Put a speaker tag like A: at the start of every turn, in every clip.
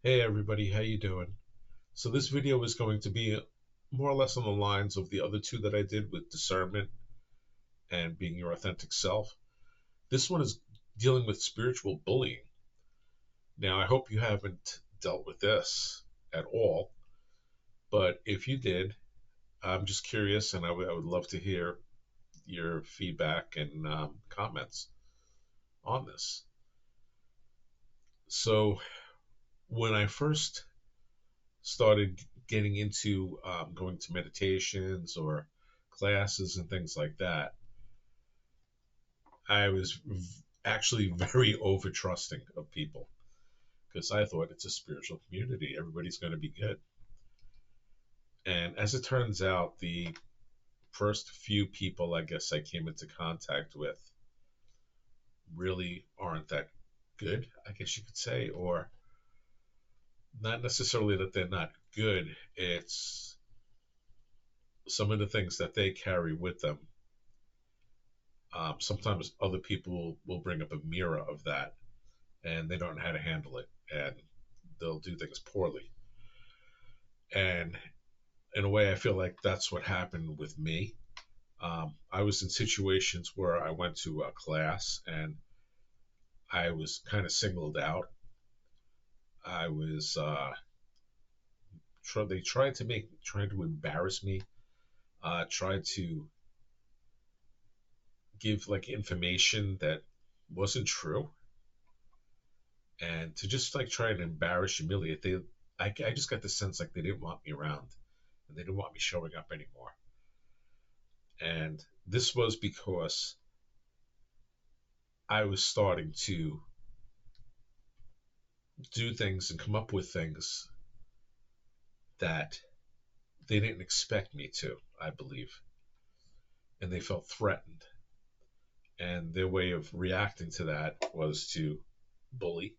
A: Hey everybody, how you doing? So this video is going to be more or less on the lines of the other two that I did with discernment and being your authentic self. This one is dealing with spiritual bullying. Now, I hope you haven't dealt with this at all, but if you did, I'm just curious and I would love to hear your feedback and comments on this. So, when I first started getting into going to meditations or classes and things like that, I was actually very over trusting of people because I thought it's a spiritual community. Everybody's going to be good. And as it turns out, the first few people I guess I came into contact with really aren't that good, I guess you could say, or not necessarily that they're not good. It's some of the things that they carry with them. Sometimes other people will bring up a mirror of that and they don't know how to handle it and they'll do things poorly. And in a way, I feel like that's what happened with me. I was in situations where I went to a class and I was kind of singled out. I was, they tried to embarrass me, tried to give like information that wasn't true, and to just like try and embarrass, humiliate. I just got the sense like they didn't want me around, and they didn't want me showing up anymore. And this was because I was starting to do things and come up with things that they didn't expect me to, I believe. And they felt threatened. And their way of reacting to that was to bully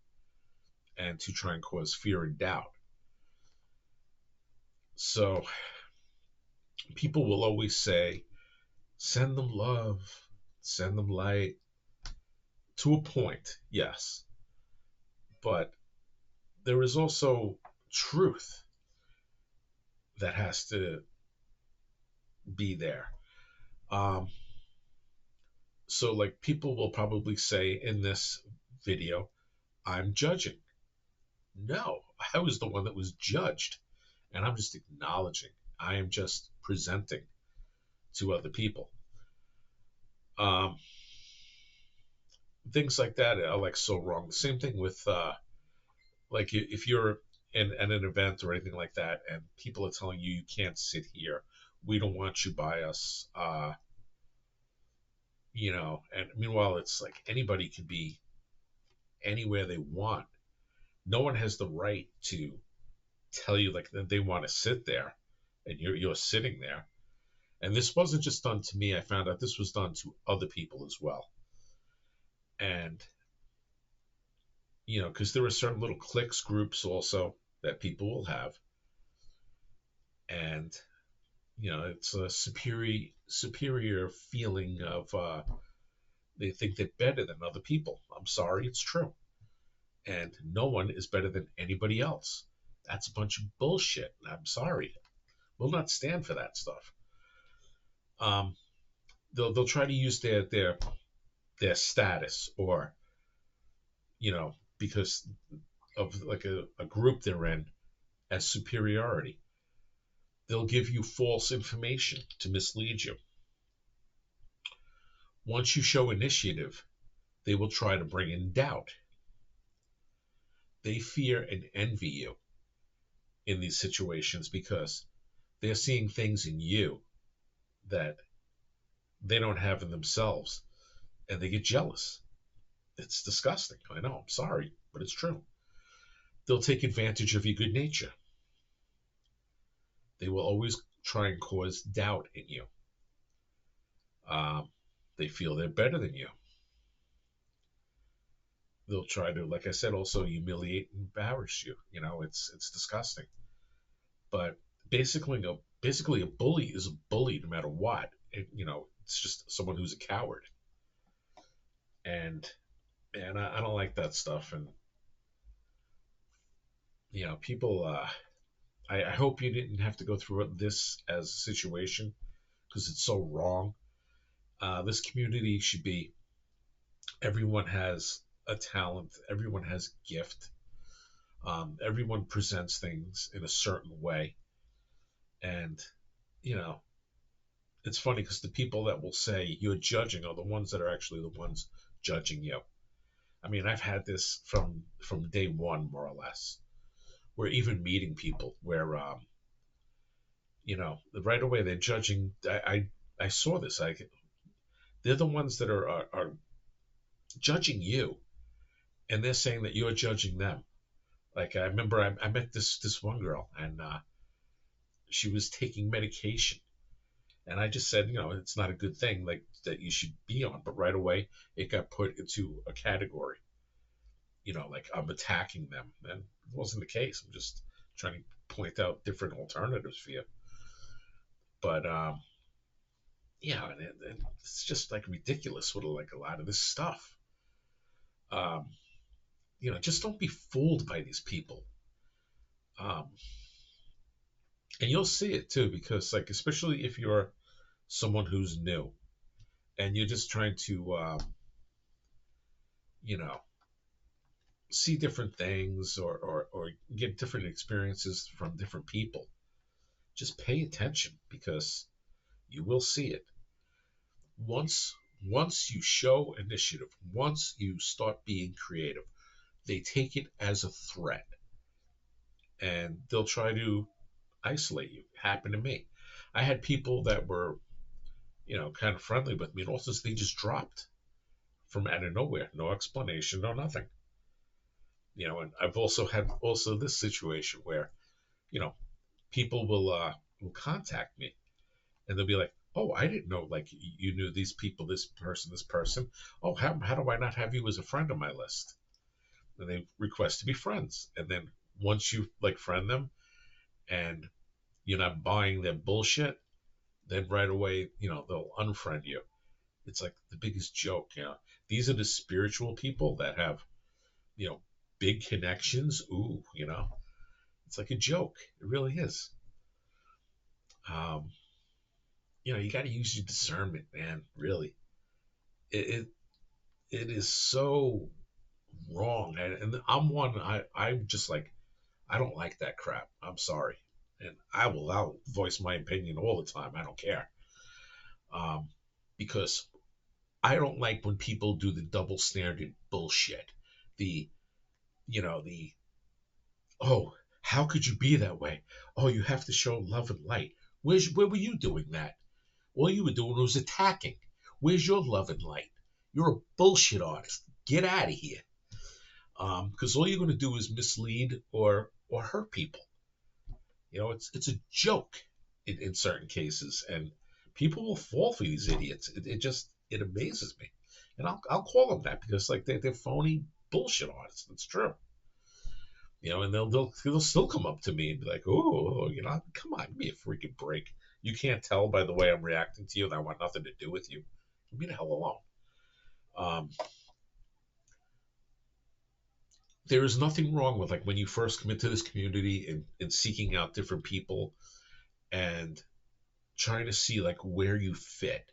A: and to try and cause fear and doubt. So people will always say, send them love, send them light. To a point, yes. But there is also truth that has to be there. Um, so, like, people will probably say in this video, I'm judging. No, I was the one that was judged, and I'm just acknowledging. I am just presenting to other people. Um, Things like that are like so wrong. The same thing with like if you're at an event or anything like that, and people are telling you you can't sit here, we don't want you by us. And meanwhile, it's like anybody can be anywhere they want. No one has the right to tell you like that they want to sit there, and you're sitting there. And this wasn't just done to me. I found out this was done to other people as well. And because there are certain little cliques, groups also that people will have, and it's a superior feeling of they think they're better than other people. I'm sorry, it's true, and no one is better than anybody else. That's a bunch of bullshit. I'm sorry, we'll not stand for that stuff. Um, they'll try to use their status, or because of like a group they're in, as superiority. They'll give you false information to mislead you. Once you show initiative, they will try to bring in doubt. They fear and envy you in these situations because they're seeing things in you that they don't have in themselves, and they get jealous. It's disgusting. I know, I'm sorry, but it's true. They'll take advantage of your good nature. They will always try and cause doubt in you. Um, they feel they're better than you. They'll try to, like I said, also humiliate and embarrass you. It's disgusting. But basically a bully is a bully no matter what. It's just someone who's a coward. And man, I don't like that stuff. And People. I hope you didn't have to go through this as a situation because it's so wrong. This community should be everyone has a talent, everyone has a gift, everyone presents things in a certain way. And, you know, it's funny because the people that will say you're judging are the ones that are actually the ones judging you. I mean, I've had this from day one, more or less. We're even meeting people where, right away they're judging. I saw this. They're the ones that are judging you, and they're saying that you're judging them. Like I remember, I met this one girl, and she was taking medication, and I just said, it's not a good thing like that you should be on. But right away, it got put into a category. Like I'm attacking them, and it wasn't the case. I'm just trying to point out different alternatives for you. But yeah, and it's just like ridiculous with like a lot of this stuff. Um, just don't be fooled by these people. Um, and you'll see it too, because like especially if you're someone who's new and you're just trying to, you know, see different things or get different experiences from different people. Just pay attention because you will see it. Once you show initiative, once you start being creative, they take it as a threat and they'll try to isolate you. It happened to me. I had people that were, kind of friendly with me, and also they just dropped from out of nowhere, no explanation, no nothing. And I've also had this situation where, you know, people will contact me and they'll be like, "Oh, I didn't know like you knew these people, this person. Oh, how do I not have you as a friend on my list?" And they request to be friends, and then once you like friend them and you're not buying their bullshit, then right away, they'll unfriend you. It's like the biggest joke. These are the spiritual people that have, you know, big connections. Ooh. It's like a joke. It really is. Um, you got to use your discernment, man. Really, it it is so wrong. And I'm one. I'm just like I don't like that crap. I'm sorry, and I'll voice my opinion all the time. I don't care. Um, because I don't like when people do the double standard bullshit. The the oh, how could you be that way? Oh, you have to show love and light. Where were you doing that? All you were doing was attacking. Where's your love and light? You're a bullshit artist. Get out of here. Because all you're going to do is mislead or hurt people. It's a joke in certain cases, and people will fall for these idiots. It amazes me, and I'll call them that because like they're phony bullshit artists. It's true. And they'll still come up to me and be like, "Oh, come on, give me a freaking break. You can't tell by the way I'm reacting to you that I want nothing to do with you. Leave me the hell alone." Um, there is nothing wrong with like when you first come into this community and seeking out different people and trying to see like where you fit.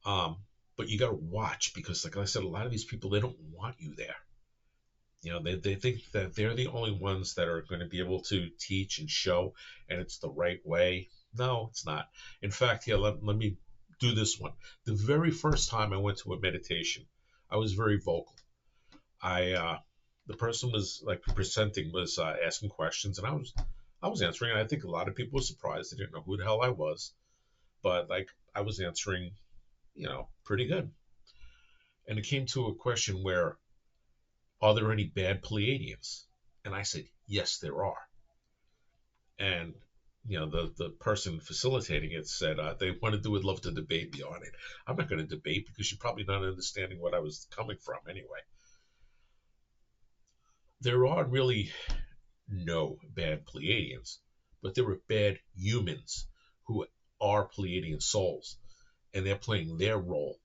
A: Um, but you got to watch because, like I said, a lot of these people they don't want you there. They think that they're the only ones that are going to be able to teach and show, and it's the right way. No, it's not. In fact, yeah, let me do this one. The very first time I went to a meditation, I was very vocal. The person was like presenting was asking questions, and I was answering, and I think a lot of people were surprised. They didn't know who the hell I was, but like I was answering, pretty good. And it came to a question where, are there any bad Pleiadians? And I said, yes, there are. And the person facilitating it said they wanted to would love to debate me on it. I'm not going to debate because you're probably not understanding what I was coming from anyway. There are really no bad Pleiadians, but there are bad humans who are Pleiadian souls, and they're playing their role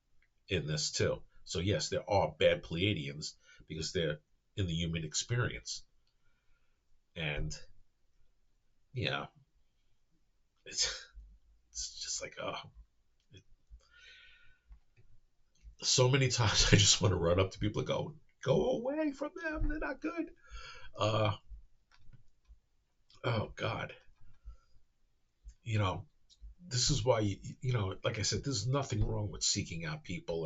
A: in this too. So yes, there are bad Pleiadians because they're in the human experience. And yeah, it's it's just like, oh, so many times I just want to run up to people and go away from them. They're not good. Uh, oh God, you know, this is why like I said, there's nothing wrong with seeking out people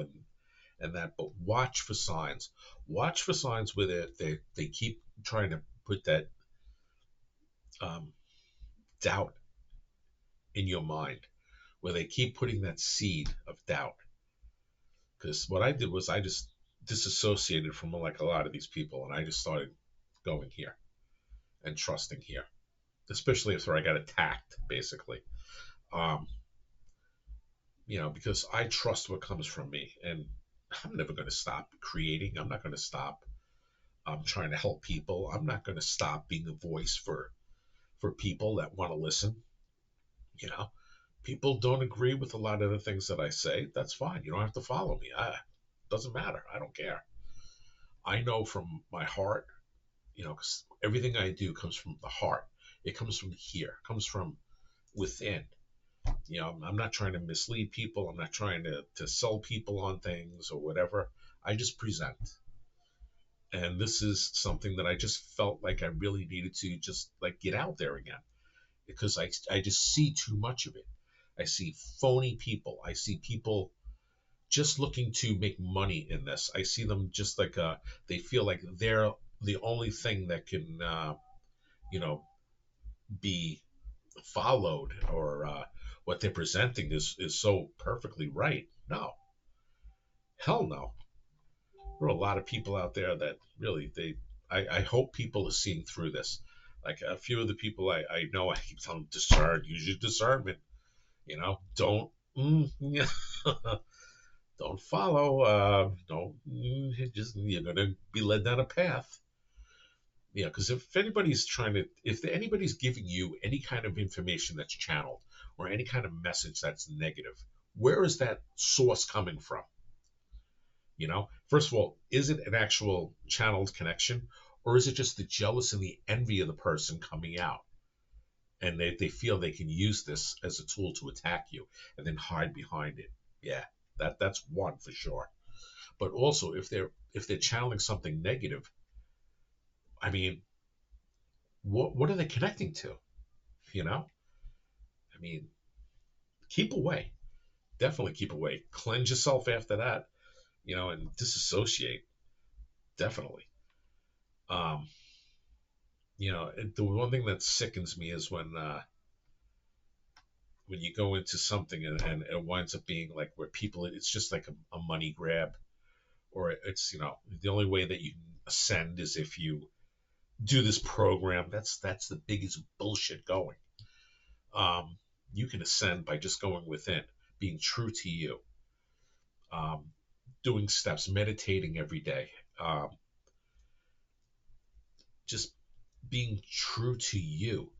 A: and that, but watch for signs. Watch for signs where they keep trying to put that um, doubt in your mind, where they keep putting that seed of doubt. Because what I did was I just disassociated from like a lot of these people, and I just started going here and trusting here, especially after I got attacked, basically. Um, because I trust what comes from me, and I'm never going to stop creating. I'm not going to stop trying to help people. I'm not going to stop being a voice for people that want to listen. You know, people don't agree with a lot of the things that I say. That's fine. You don't have to follow me. Doesn't matter. I don't care. I know from my heart, because everything I do comes from the heart. It comes from here. It comes from within. I'm not trying to mislead people. I'm not trying to sell people on things or whatever. I just present. And this is something that I just felt like I really needed to just like get out there again, because I just see too much of it. I see phony people. I see people just looking to make money in this. I see them just like they feel like they're the only thing that can you know be followed, or what they're presenting is so perfectly right. No, hell no. There are a lot of people out there that really I hope people are seeing through this. Like a few of the people I know, I keep telling them, discern, use your discernment. Don't yeah, don't follow. Don't just you're gonna be led down a path. Yeah, because if anybody's giving you any kind of information that's channeled or any kind of message that's negative, where is that source coming from? First of all, is it an actual channeled connection, or is it just the jealous and the envy of the person coming out? And they feel they can use this as a tool to attack you and then hide behind it. Yeah, that's one for sure. But also, if they're channeling something negative, I mean, what are they connecting to? You know, I mean, keep away. Definitely keep away. Cleanse yourself after that. And disassociate. Definitely. Um, the one thing that sickens me is when you go into something and it winds up being like where people, it's just like a money grab, or it's the only way that you can ascend is if you do this program. That's the biggest bullshit going. um you can ascend by just going within, being true to you, um doing steps, meditating every day, um just being true to you,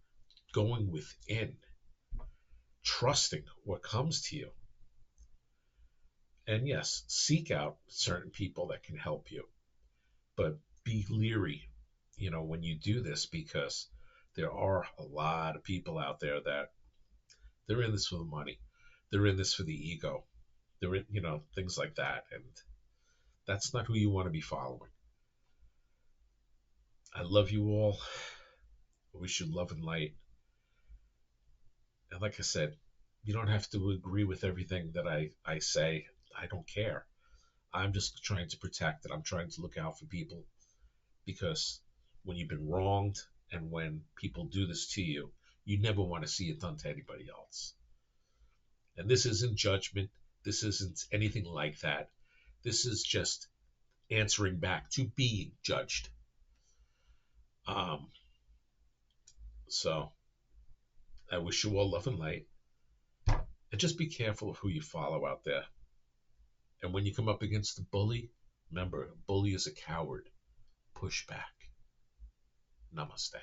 A: going within, trusting what comes to you. And yes, seek out certain people that can help you, but be leery, when you do this, because there are a lot of people out there that they're in this for the money, they're in this for the ego, they're in, things like that, and that's not who you want to be following. I love you all. I wish you love and light. And like I said, you don't have to agree with everything that I say. I don't care. I'm just trying to protect it. I'm trying to look out for people, because when you've been wronged and when people do this to you, you never want to see it done to anybody else. And this isn't judgment. This isn't anything like that. This is just answering back to being judged. Um, so I wish you all love and light. And just be careful of who you follow out there. And when you come up against a bully, remember, a bully is a coward. Push back. Namaste.